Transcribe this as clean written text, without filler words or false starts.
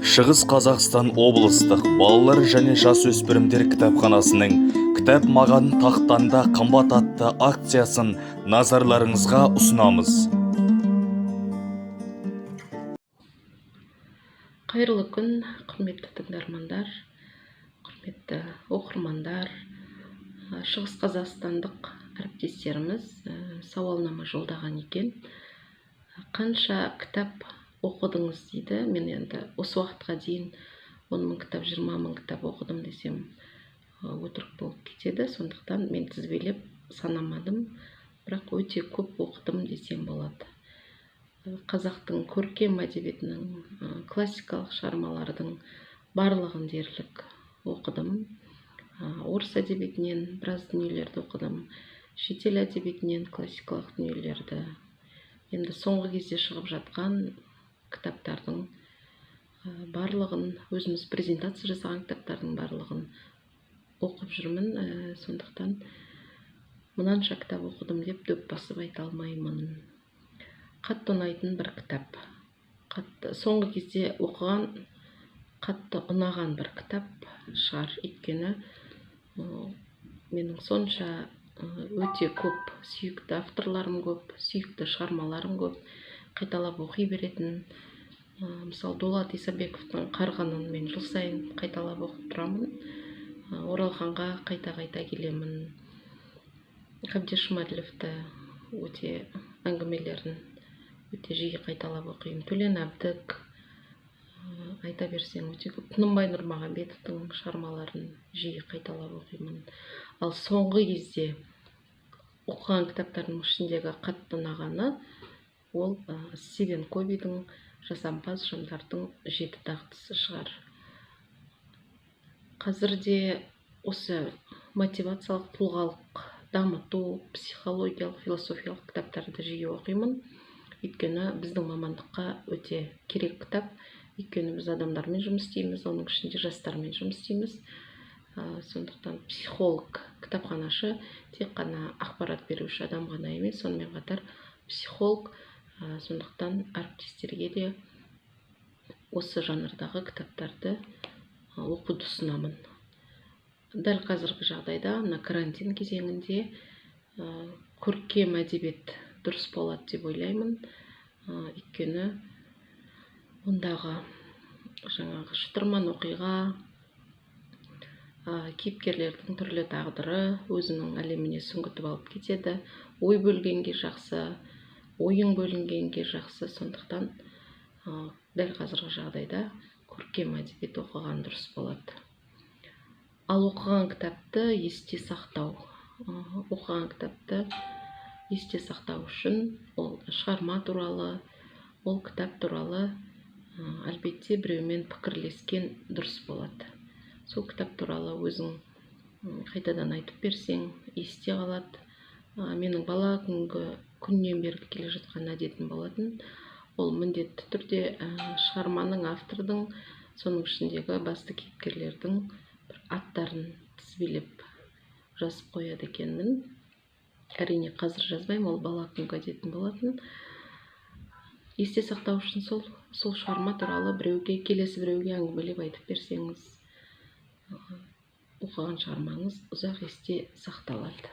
Шығыс Қазақстан облыстық балалар және жасөспірімдер кітапханасының «Кітап маған тақтанда қымбат» атты акциясын назарларыңызға ұсынамыз. Қайырлы күн, құрметті тыңдармандар, құрметті оқырмандар. Шығыс қазақстандық әріптестеріміз сауалнама жолдаған екен. Қанша кітап оқыдыңыз дейді. Мен енді осы уақытқа дейін 10 мың кітап, 20 мың кітап оқыдым десем өтірік болып кетеді. Сондықтан мен тізбелеп санамадым, бірақ өте көп оқыдым десем болады. Қазақтың көркем әдебиетінің классикалық шығармалардың барлығын дерлік оқыдым. Орыс әдебиетінен біраз дүниелерді оқыдым. Шетел әдебиетінен классикалық дүниелерді. Енді соңғы кезде шығып жатқан кітаптардың барлығын, өзіміз презентация жасаған кітаптардың барлығын оқып жүрмін. Сондықтан мынанша кітап оқыдым деп дөп басып айта алмаймын. Қатты ұнайтын бір кітап. Соңғы кезде оқыған, қатты ұнаған бір кітап шығар. Өйткені менің сонша өте көп сүйікті авторларым көп, сүйікті шығармаларым көп, қайталап оқи беретін. Мысалы, Дулат Исабековтың «Қарғынын» мен жыл сайын қайталап оқып тұрамын. Оралханға қайта келемін. Қабдеш Жұмаділовті өте әңгімелерін өте жиі қайталап оқимын. Төлен Әбдік, айта берсең өте көп. Тынымбай Нұрмағамбетовтың шығармаларын жиі қайталап оқимын. Ал соңғы кезде оқыған кітаптардың ішіндегі қатты ұнағаны ол Стивен Ковидің «Жасампаз жандардың 7 дағдысы» шығар. Қазірде осы мотивациялық, тұлғалық дамыту, психологиялық, философиялық кітаптарды жиі оқимын. Өйткені біздің мамандыққа өте керек кітап. Өйткені біз адамдармен жұмыс істейміз, оның ішінде жастармен жұмыс істейміз. Сондықтан психолог, кітапханашы тек қана ақпарат беруші адам ғана емес, сонымен қатар психолог. Сондықтан әріптестерге де осы жанрдағы кітаптарды оқуды ұсынамын. Дәл қазіргі жағдайда, мына карантин кезеңінде көркем әдебиет дұрыс болады деп ойлаймын. Өйткені ондағы жаңағы шытырман оқиға, кейіпкерлердің түрлі тағдыры өзінің әлеміне сүңгітіп алып кетеді. Ой бөлгенге жақсы, ойың бөлінгенге жақсы. Сондықтан дәл қазіргі жағдайда көркем әдебиет оқыған дұрыс болады. Ал оқыған кітапты есте сақтау. Оқыған кітапты есте сақтау үшін ол шығарма туралы, ол кітап туралы әлбетте біреумен пікірлескен дұрыс болады. Сол кітап туралы өзің қайтадан айтып берсең, есте қалады. Менің бала күннен бері келе жатқан әдетім болатын. Ол міндетті түрде шығарманың, автордың, соның ішіндегі басты кейіпкерлердің аттарын тізбелеп жазып қояды екенмін. Әрине қазір жазбаймын, ол бала күнгі әдетім болатын. Есте сақтау үшін сол шығарма туралы келесі біреуге әңгімелеп айтып берсеңіз, оқыған шығармаңыз ұзақ есте сақталады.